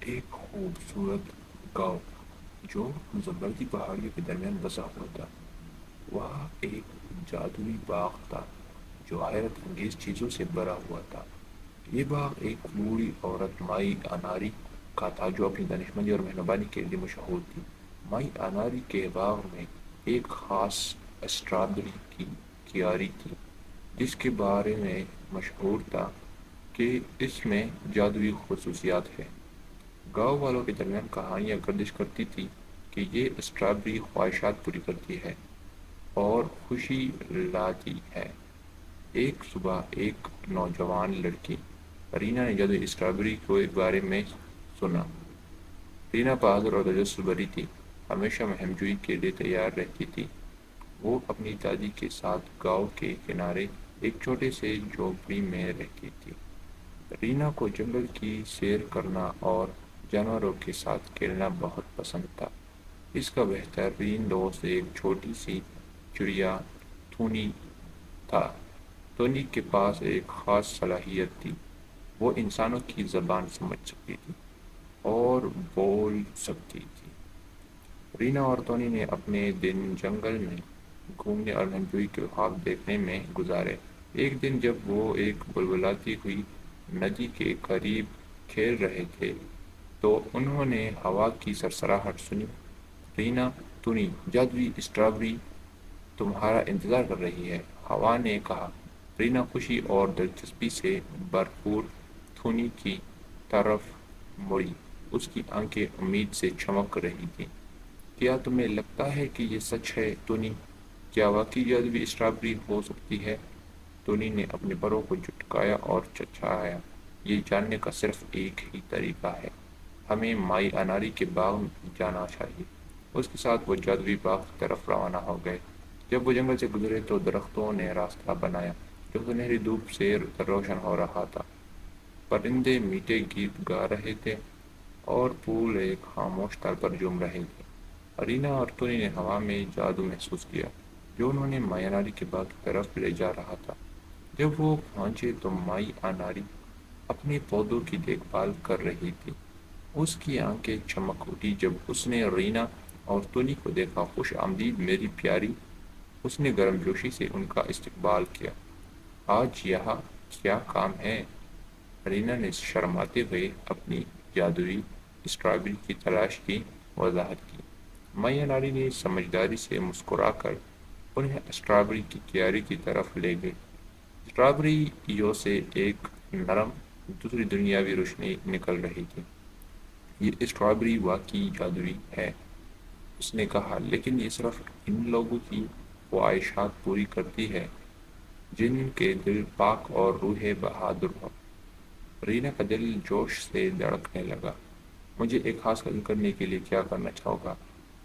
ایک خوبصورت گاؤں جو زبردی پہاڑیوں کے درمیان بسا ہوا تھا۔ وہاں ایک جادوئی باغ تھا جو حیرت انگیز چیزوں سے بھرا ہوا تھا۔ یہ باغ ایک بوڑھی عورت مائی اناری کا تھا جو اپنی دانشمندی اور مہربانی کے لیے مشہور تھی۔ مائی اناری کے باغ میں ایک خاص اسٹرابری کی کیاری تھی جس کے بارے میں مشہور تھا کہ اس میں جادوئی خصوصیات ہیں۔ گاؤں والوں کے درمیان کہانیاں گردش کرتی تھی کہ یہ اسٹرابری خواہشات پوری کرتی ہے اور خوشی لاتی ہے۔ ایک صبح ایک نوجوان لڑکی رینا نے جادوئی اسٹرابری کے بارے میں سنا۔ رینا بہادر اور تجسس بھری تھی، ہمیشہ مہم جوئی کے لیے تیار رہتی تھی۔ وہ اپنی دادی کے ساتھ گاؤں کے کنارے ایک چھوٹے سے جھونپڑی میں رہتی تھی۔ رینا کو جنگل کی سیر کرنا اور جانوروں کے ساتھ کھیلنا بہت پسند تھا۔ اس کا بہترین دوست ایک چھوٹی سی چڑیا تھونی تھا۔ تونی کے پاس ایک خاص صلاحیت تھی، وہ انسانوں کی زبان سمجھ سکتی تھی اور بول سکتی تھی۔ رینا اور تونی نے اپنے دن جنگل میں گھومنے اور مہمجوئی کے خواب دیکھنے میں گزارے۔ ایک دن جب وہ ایک بلبلاتی ہوئی ندی کے قریب کھیل رہے تھے تو انہوں نے ہوا کی سرسراہٹ سنی۔ رینا، تونی، جادوئی اسٹرابری تمہارا انتظار کر رہی ہے، ہوا نے کہا۔ رینا خوشی اور دلچسپی سے بھرپور تھونی کی طرف مڑی، اس کی آنکھیں امید سے چمک رہی تھیں۔ کیا تمہیں لگتا ہے کہ یہ سچ ہے تونی؟ کیا واقعی جادوئی اسٹرابری ہو سکتی ہے؟ تونی نے اپنے پروں کو جھٹکایا اور چچایا۔ یہ جاننے کا صرف ایک ہی طریقہ ہے، ہمیں مائی اناری کے باغ میں جانا چاہیے۔ اس کے ساتھ وہ جادوئی باغ کی طرف روانہ ہو گئے۔ جب وہ جنگل سے گزرے تو درختوں نے راستہ بنایا جو سنہری دھوپ سے روشن ہو رہا تھا۔ پرندے میٹھے گیت گا رہے تھے اور پھول ایک خاموش تل پر جھوم رہے تھے۔ رینا اور تونی نے ہوا میں جادو محسوس کیا جو انہوں نے مائی اناری کے باغ کی طرف لے جا رہا تھا۔ جب وہ پہنچے تو مائی اناری اپنے پودوں کی دیکھ بھال کر رہی تھی۔ اس کی آنکھیں چمک اٹھی جب اس نے رینا اور تونی کو دیکھا۔ خوش آمدید میری پیاری، اس نے گرم جوشی سے ان کا استقبال کیا۔ آج یہاں کیا کام ہے؟ رینا نے شرماتے ہوئے اپنی جادوئی اسٹرابری کی تلاش کی وضاحت کی۔ مائی اناری نے سمجھداری سے مسکرا کر انہیں اسٹرابری کی کیاری کی طرف لے گئی۔ اسٹرابریوں سے ایک نرم دوسری دنیاوی روشنی نکل رہی تھی۔ یہ اسٹرابری واقعی جادوئی ہے، اس نے کہا، لیکن یہ صرف ان لوگوں کی خواہشات پوری کرتی ہے جن کے دل پاک اور روحیں بہادر ہوں۔ رینا کا دل جوش سے دھڑکنے لگا۔ مجھے ایک خاص حاصل کرنے کے لیے کیا کرنا چاہو گا؟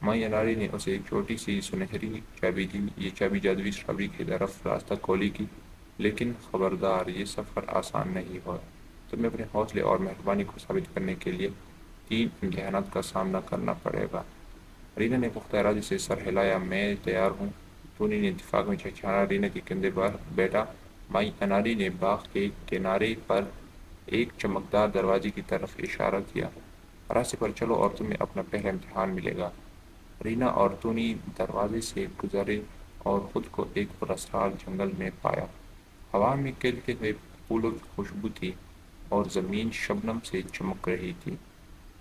مائی اناری نے اسے ایک چھوٹی سی سنہری چابی دی۔ یہ چابی جادوئی اسٹرابری کی طرف راستہ کھولے گی، لیکن خبردار، یہ سفر آسان نہیں ہوگا۔ تمہیں اپنے حوصلے اور مہربانی کو ثابت کرنے کے لیے 3 امتحانات کا سامنا کرنا پڑے گا۔ رینا نے پختہ ارادے سے سر ہلایا۔ میں تیار ہوں۔ تونی نے اتفاق میں چھچھانا رینا کے کندھے پر بیٹھا۔ مائی اناری نے باغ کے کنارے پر ایک چمکدار دروازے کی طرف اشارہ کیا۔ راستے پر چلو اور تمہیں اپنا پہلا امتحان ملے گا۔ رینا اور تونی دروازے سے گزرے اور خود کو ایک پراسرار جنگل میں پایا۔ ہوا میں کھیلتے ہوئے پھولوں کی خوشبو تھی اور زمین شبنم سے چمک رہی تھی۔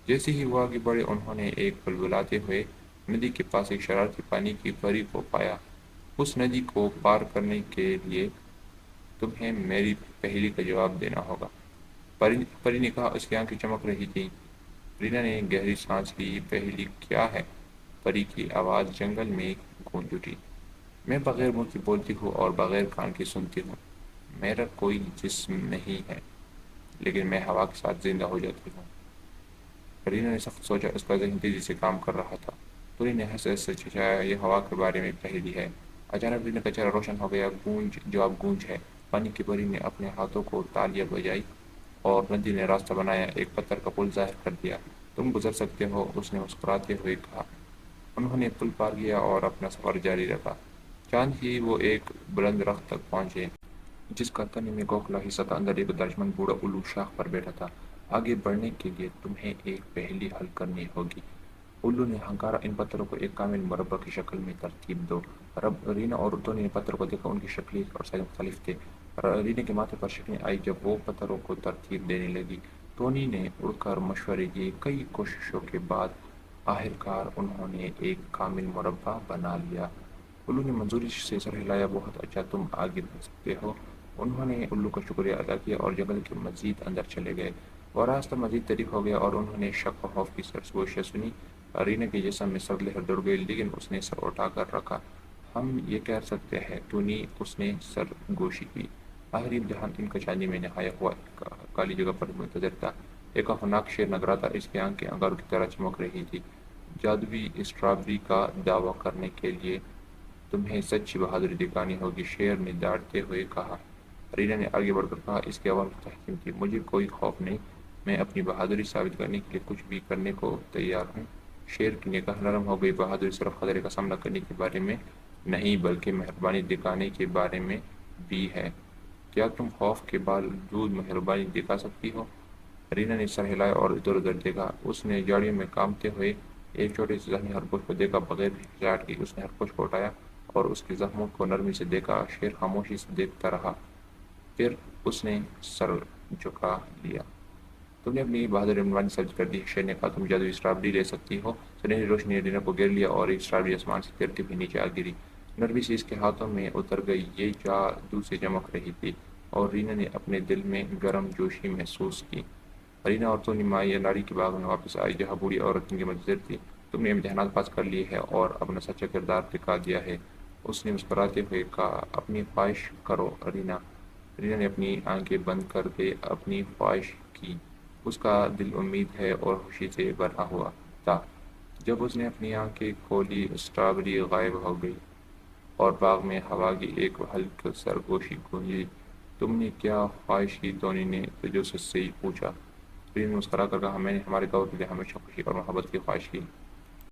جیسے ہی وہ آگے بڑھے انہوں نے ایک بلبلاتے ہوئے ندی کے پاس ایک شرارتی پانی کی پری کو پایا۔ اس ندی کو پار کرنے کے لیے تمہیں میری پہیلی کا جواب دینا ہوگا، پری نے کہا۔ اس کی آنکھیں چمک رہی تھیں۔ رینا نے گہری سانس لی۔ یہ پہیلی کیا ہے؟ پری کی آواز جنگل میں گونج اٹھی۔ میں بغیر منہ کے بولتی ہوں اور بغیر کان کے سنتی ہوں۔ میرا کوئی جسم نہیں ہے، لیکن میں ہوا کے ساتھ زندہ ہو جاتی ہوں۔ رینا نے سخت سوچا، اس کا ذہن تیزی سے کام کر رہا تھا۔ تونی نے ہنس ہنس چچایا، یہ ہوا کے بارے میں پہیلی ہے۔ اچانک رینا کا چہرہ روشن ہو گیا۔ گونج جواب گونج ہے۔ پانی کی پری نے اپنے ہاتھوں کو تالیاں بجائی اور ندی نے راستہ بنایا، ایک پتھر کا پل ظاہر کر دیا۔ تم گزر سکتے ہو، اس نے مسکراتے ہوئے کہا۔ انہوں نے پل پار کیا اور اپنا سفر جاری رکھا۔ چاند ہی وہ ایک بلند درخت تک پہنچے جس کا تنے میں کھوکھلا حصہ تھا۔ اندر ایک دانشمند بوڑھا الو شاخ پر بیٹھا تھا۔ آگے بڑھنے کے لیے تمہیں ایک پہیلی حل کرنی ہوگی۔ الو نے ہنکارا، ان پتھروں کو ایک کامل مربع کی شکل میں ترتیب دو۔ رینا اور ٹونی نے پتھروں کو دیکھا، ان کی شکلیں اور سائز مختلف تھے۔ رینا کے ماتھے پر شکنیں آئی جب وہ پتھروں کو ترتیب دینے لگی۔ ٹونی نے اڑ کر مشورے دیے، کئی کوششوں کے بعد آخرکار انہوں نے ایک کامل مربع بنا لیا۔ الو نے منظوری سے سر ہلایا، بہت اچھا، تم آگے بڑھ سکتے ہو۔ انہوں نے الو کا شکریہ ادا کیا اور جنگل کے مزید اندر چلے گئے۔ وہ راستہ مزید طریق ہو گیا اور انہوں نے شک و خوف کی سرگوشیاں سنی۔ رینا کے جسم میں سرد لہر دوڑ گئی، لیکن اس نے سر اٹھا کر رکھا۔ ہم یہ کہہ سکتے ہیں ٹونی، اس نے سرگوشی کی۔ آخری امتحان ان کا چاندنی میں نہایا ہوا ایک کالی جگہ پر منتظر تھا۔ ایک خوفناک شیر نگرا تھا، اس کی آنکھیں انگاروں کی طرح چمک رہی تھی۔ جادوئی اسٹرابری کا دعویٰ کرنے کے لیے تمہیں سچی بہادری دکھانی ہوگی، شیر نے ڈانٹتے ہوئے کہا۔ رینا نے آگے بڑھ کر کہا، اس کی آواز میں تحکیم تھی، مجھے کوئی خوف نہیں، میں اپنی بہادری ثابت کرنے کے لیے کچھ بھی کرنے کو تیار ہوں۔ شیر کی نگاہ نرم ہو گئی، بہادری صرف خطرے کا سامنا کرنے کے بارے میں نہیں بلکہ مہربانی دکھانے کے بارے میں بھی ہے۔ کیا تم خوف کے باوجود مہربانی دکھا سکتی ہو؟ رینا نے سر ہلایا اور ادھر ادھر دیکھا۔ اس نے جھاڑیوں میں کانپتے ہوئے ایک چھوٹے سے زخمی خرگوش کو دیکھا، بغیر ہچکچاہٹ کی اس نے خرگوش کو اٹھایا اور اس کے زخموں کو نرمی سے دیکھا۔ شیر خاموشی سے دیکھتا رہا، پھر اس نے سر جھکا لیا۔ تم نے اپنی بہادری مہربانی ثابت کر دی، شیر نے کہا، تم جادوئی اسٹرابری لے سکتی ہو۔ سنہری روشنی نے رینا کو گھیر لیا اور ایک اسٹرابری آسمان سے تیرتے ہوئے نیچے آ گری، نرمی سے اس کے ہاتھوں میں اتر گئی۔ یہ جادو سے چمک رہی تھی اور رینا نے اپنے دل میں گرم جوشی محسوس کی۔ رینا اور ٹونی مایا لاڑی کے باغ میں واپس آئی، جہاں بوڑھی عورت ان کے منتظر تھی۔ تم نے امتحانات پاس کر لیے ہیں اور اپنا سچا کردار دکھا دیا ہے، اس نے مسکراتے ہوئے کہا۔ اپنی خواہش کرو رینا۔ رینا نے اپنی آنکھیں بند کر کے اپنی خواہش کی۔ اس کا دل امید ہے اور خوشی سے بھرا ہوا تھا۔ جب اس نے اپنی آنکھیں کھولی، اسٹرابری غائب ہو گئی اور باغ میں ہوا کی ایک ہلکی سرگوشی گونجی۔ تم نے کیا خواہش کی؟ ٹونی نے تجسس سے پوچھا۔ رینا نے مسکرا کر کہا، میں نے ہمارے گاؤں کے لیے ہمیشہ خوشی اور محبت کی خواہش کی۔